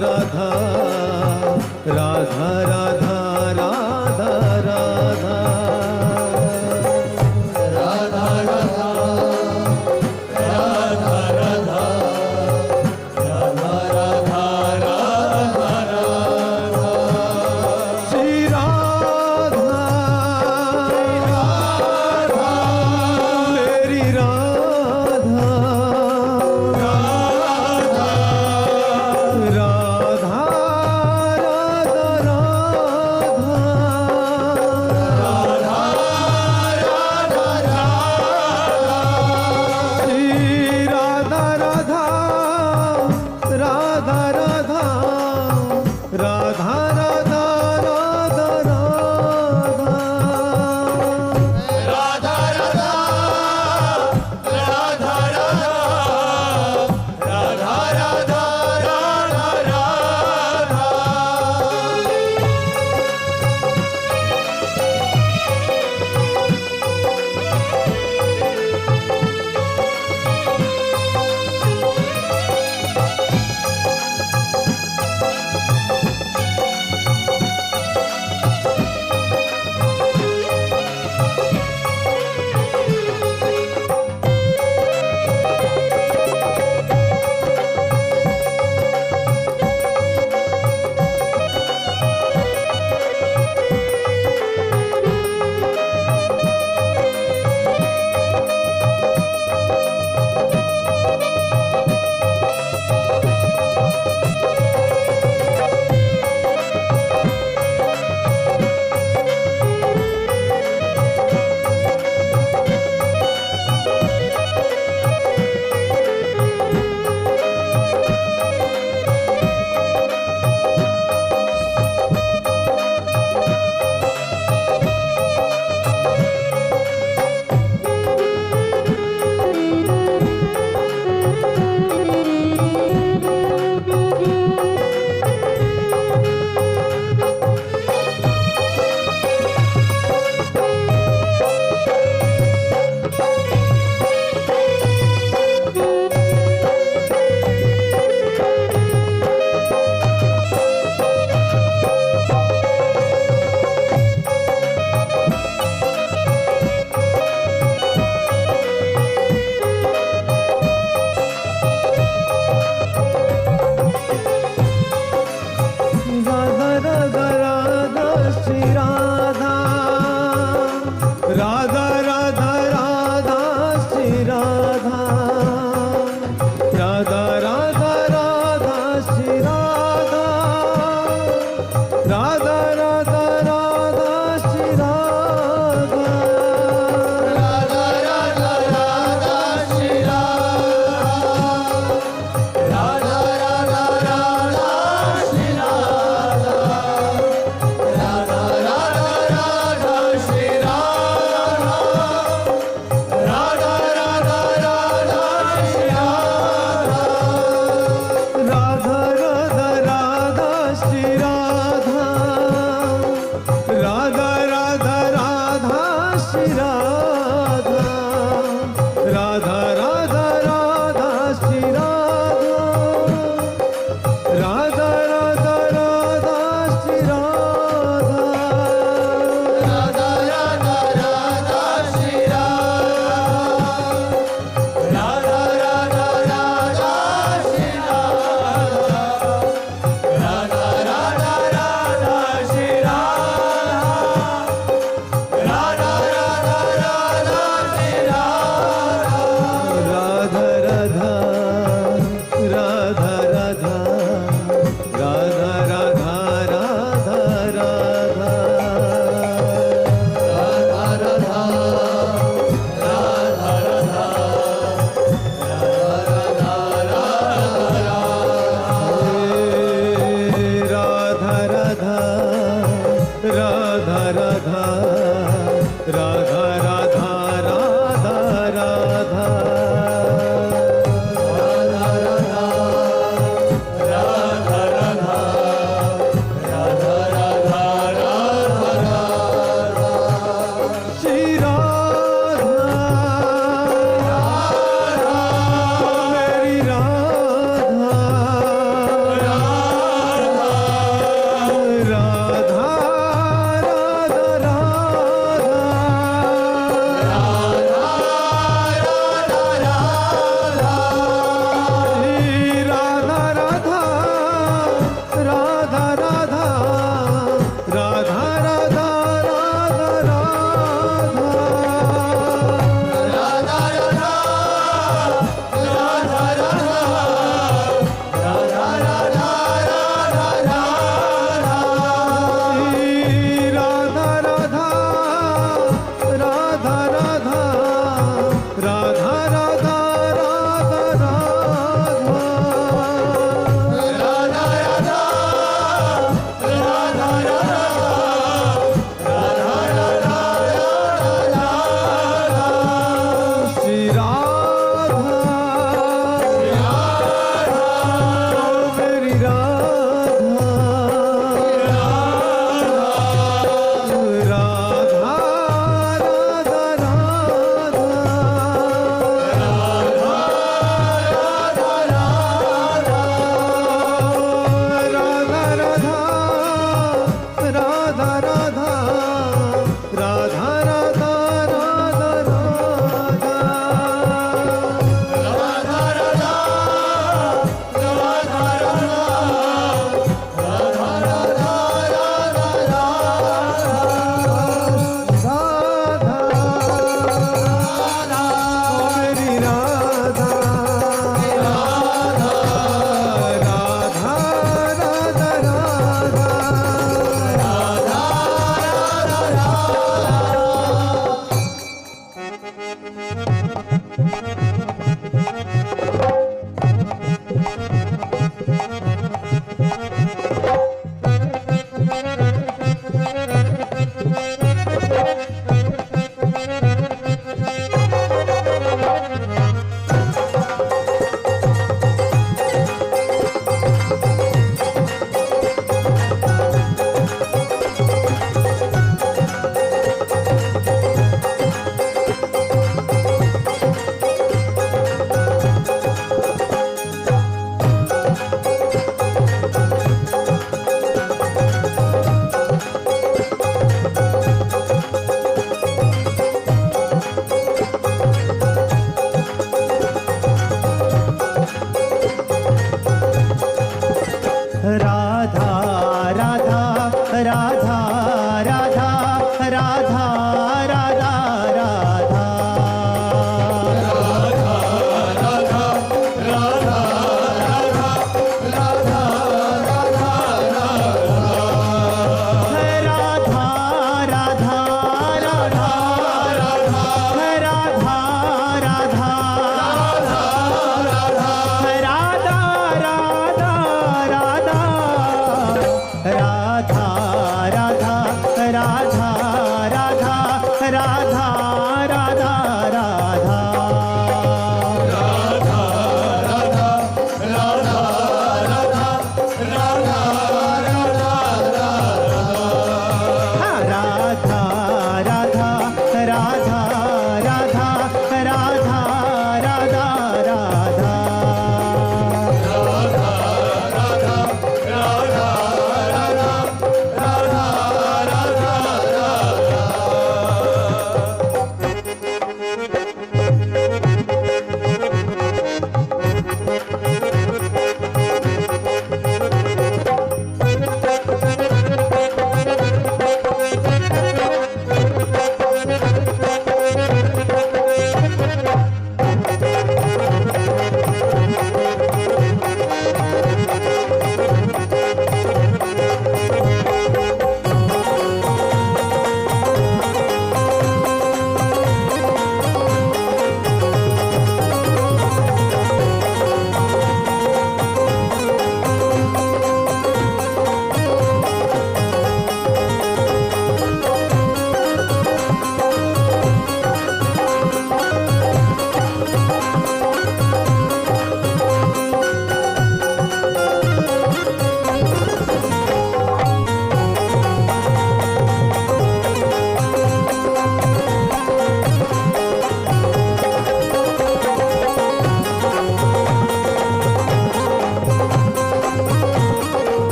राधा राधा राधा राधा राधा राधा राधा राधा राधा राधा राधा राधा राधा श्री राधा मेरी राधा राधा राधा राधा राधा राधा राधा राधा राधा राधा राधा राधा राधा राधा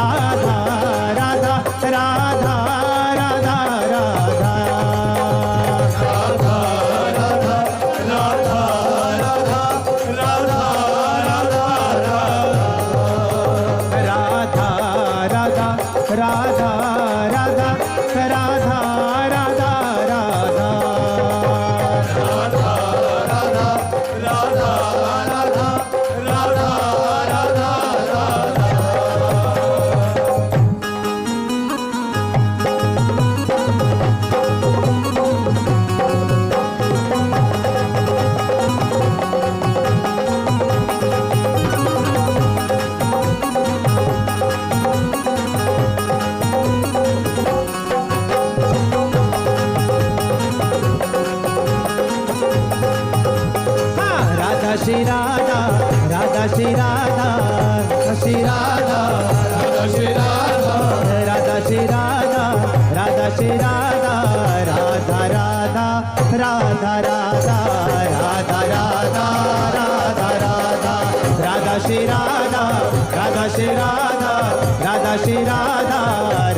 राधा राधा राधा राधा राधा राधा राधा राधा राधा राधा राधा राधा राधा श्री राधा राधा श्री राधा श्री राधा राधा श्री राधा राधा श्री राधा राधा श्री राधा राधा राधा राधा राधा राधा राधा राधा राधा राधा श्री राधा राधा श्री राधा राधा श्री राधा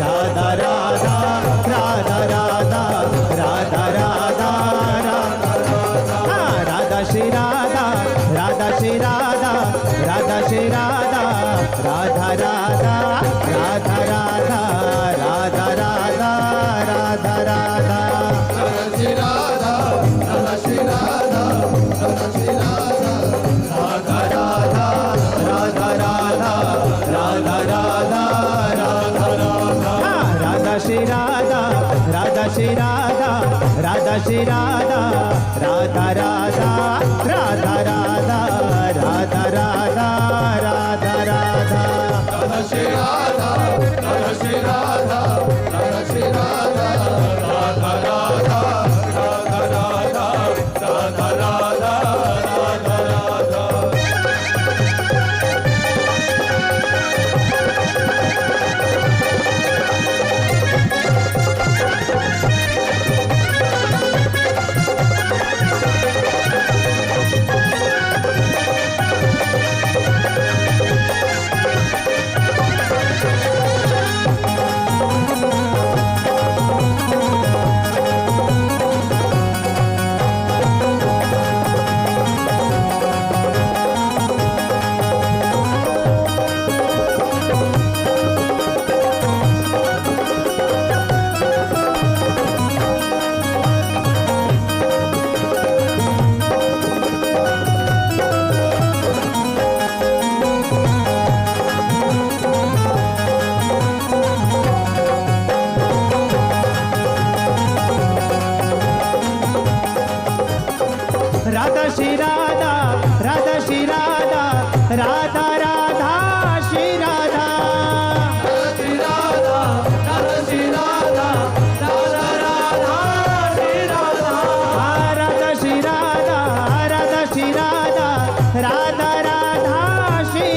राधा राधा राधा राधा राधा राधा राधा श्री राधा राधा श्री राधा राधा श्री राधा राधा राधा राधा राधा राधा राधा राधा राधा श्री राधा राधा श्री राधा राधा श्री राधा राधा राधा राधा राधा राधा राधा राधा राधा राधा श्री राधा राधा श्री राधा राधा श्री राधा राधा राधा राधा राधा राधा राधा राधा राधा राधा श्री राधा राधा श्री राधा राधा श्री राधा राधा राधा राधा राधा राधा राधा राधा राधा राधा श्री राधा राधा श्री राधा राधा राधा श्री राधा श्री राधा राधा श्री राधा राधा राधा श्री राधा राधा श्री राधा राधा श्री राधा राधा राधा श्री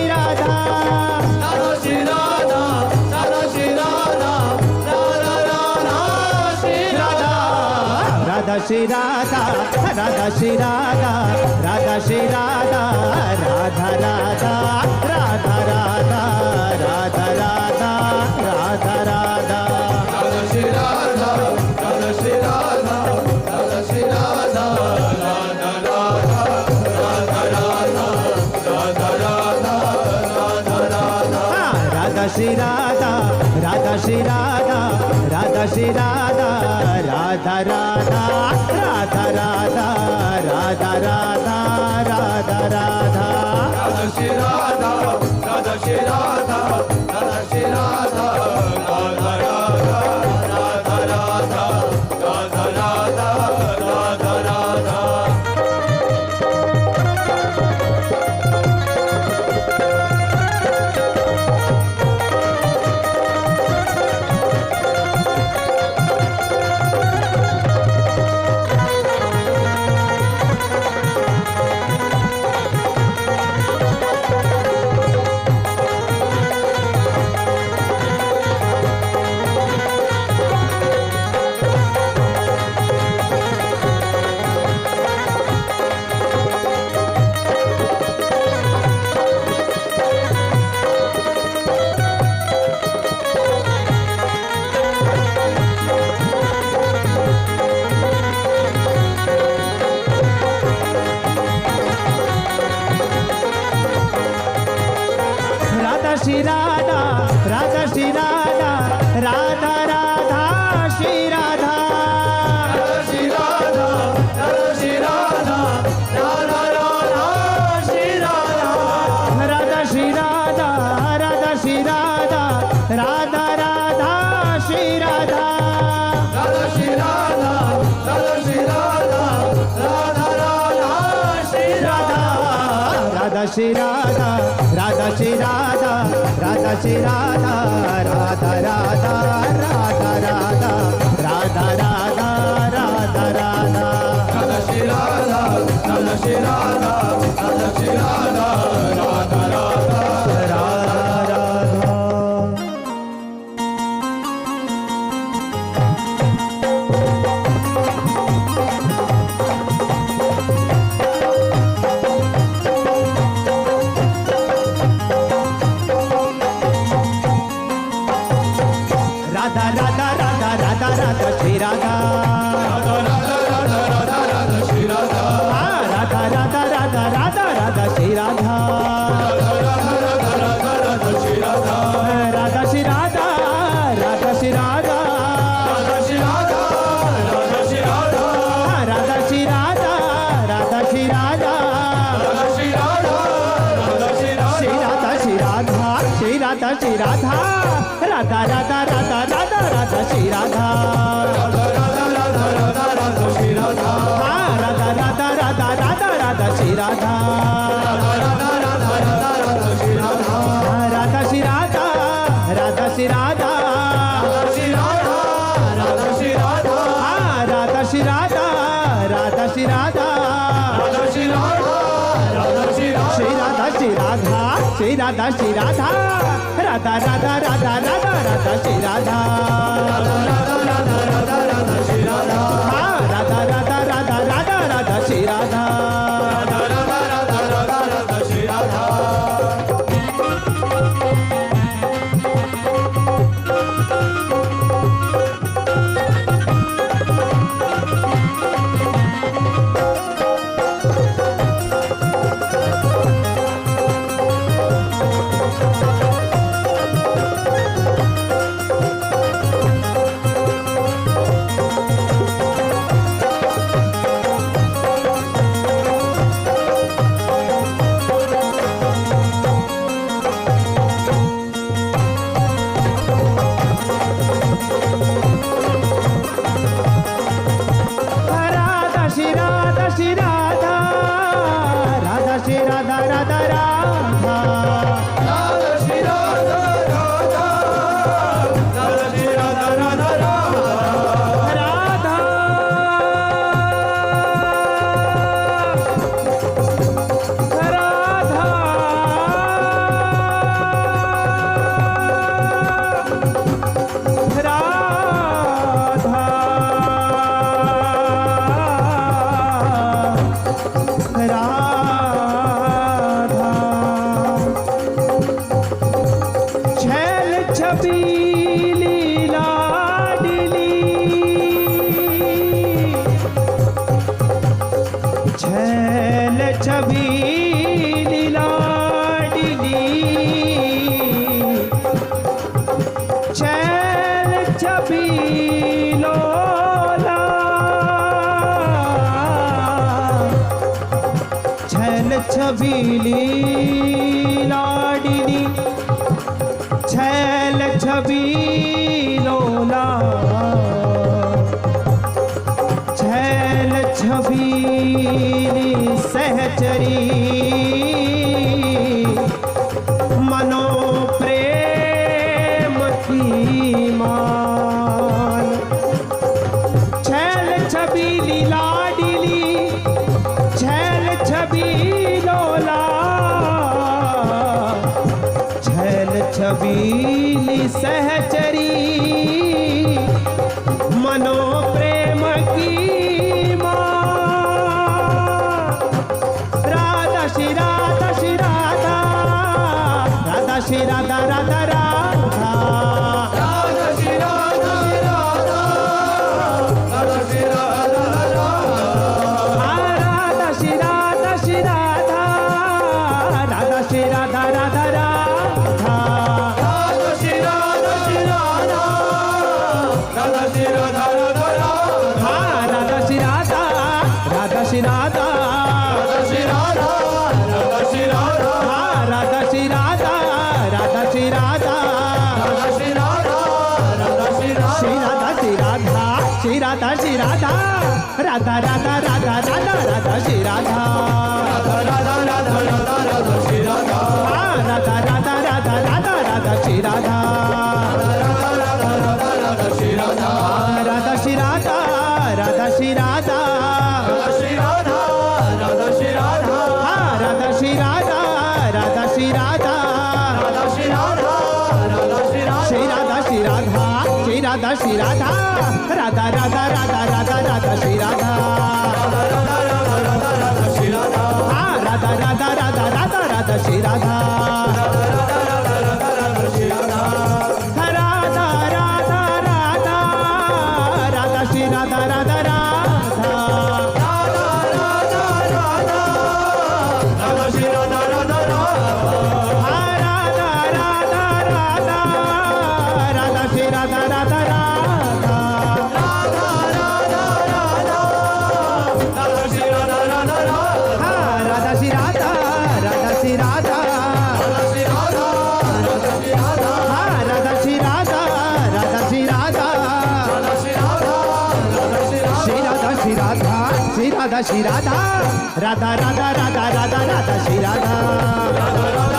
राधा राधा श्री राधा राधा श्री राधा राधा राधा श्री राधा राधा श्री राधा राधा श्री राधा राधा श्री राधा राधा राधा राधा राधा राधा राधा राधा राधा राधा श्री राधा राधा श्री राधा राधा श्री राधा राधा राधा राधा राधा राधा राधा राधा राधा राधा श्री राधा राधा श्री राधा राधा श्री राधा राधा राधा राधा राधा राधा राधा राधा राधा राधा श्री राधा राधा श्री राधा राधा श्री राधा राधा राधा राधा राधा राधा राधा राधा राधा श्री राधा राधा राधा श्री राधा श्री राधा श्री राधा राधा राधा श्री राधा राधा श्री राधा राधा श्री राधा राधा राधा श्री राधा राधा श्री राधा श्री राधा राधा राधा श्री राधा राधा श्री राधा राधा श्री राधा राधा श्री राधा राधा राधा राधा राधा राधा राधा राधा राधा राधा श्री राधा श्री राधा राधा श्री राधा राधा राधा राधा राधा राधा राधा राधा राधा श्री राधा राधा राधा राधा राधा श्री राधा राधा राधा राधा राधा राधा श्री राधा राधा राधा राधा राधा श्री राधा राधा श्री राधा राधा श्री राधा राधा श्री राधा राधा श्री राधा राधा श्री राधा राधा श्री राधा राधा श्री राधा राधा श्री श्री राधा श्री राधा श्री राधा श्री राधा राधा राधा राधा राधा राधा श्री राधा राधा राधा राधा राधा राधा श्री राधा राधा राधा राधा राधा राधा श्री राधा राधा राधा राधा राधा राधा श्री राधा राधा श्री राधा राधा श्री राधा राधा श्री राधा राधा श्री राधा राधा श्री राधा राधा श्री राधा राधा श्री राधा राधा श्री राधा श्री राधा श्री राधा श्री राधा श्री राधा राधा राधा राधा राधा राधा श्री राधा राधा राधा राधा राधा राधा श्री राधा राधा राधा राधा राधा राधा श्री राधा राधा राधा राधा राधा राधा श्री राधा राधा श्री राधा श्री राधा राधा श्री राधा राधा राधा राधा श्री राधा राधा राधा श्री राधा राधा राधा राधा राधा छैल छबीली लाडली छैल छबीली लाडली छैल छबीलो छैल छबीली लाडली छैल छबीलोला छैल छबीली सहचरी मनो प्रेम की मान छैल छबीली लाडली छैल छबीलोला छैल छबीली सहचरी मनो प्रेम की माँ राधा श्री राधा श्री राधा राधा श्री राधा राधा राधा राधा श्री राधा राधा राधा श्री राधा राधा राधा श्री राधा श्री राधा राधा श्री राधा राधा राधा राधा श्री राधा राधा श्री राधा राधा राधा राधा राधा राधा श्री राधा राधा राधा राधा राधा श्री राधा राधा राधा राधा राधा राधा श्री राधा राधा राधा राधा राधा श्री राधा राधा श्री राधा राधा श्री राधा राधा श्री राधा राधा श्री राधा राधा श्री राधा राधा श्री राधा राधा श्री राधा राधा श्री राधा श्री राधा श्री राधा श्री राधा श्री राधा राधा राधा राधा राधा राधा श्री राधा राधा राधा राधा राधा राधा श्री राधा राधा राधा राधा राधा राधा श्री राधा राधा राधा राधा राधा राधा श्री राधा राधा राधा राधा राधा श्री राधा राधा राधा राधा राधा राधा राधा श्री राधा राधा राधा राधा राधा राधा राधा श्री राधा राधा राधा राधा राधा राधा राधा श्री राधा राधा राधा राधा श्री राधा राधा श्री राधा राधा श्री राधा राधा श्री राधा राधा श्री राधा राधा श्री राधा राधा श्री राधा राधा श्री राधा श्री राधा श्री राधा श्री राधा श्री राधा राधा राधा राधा राधा राधा श्री राधा राधा राधा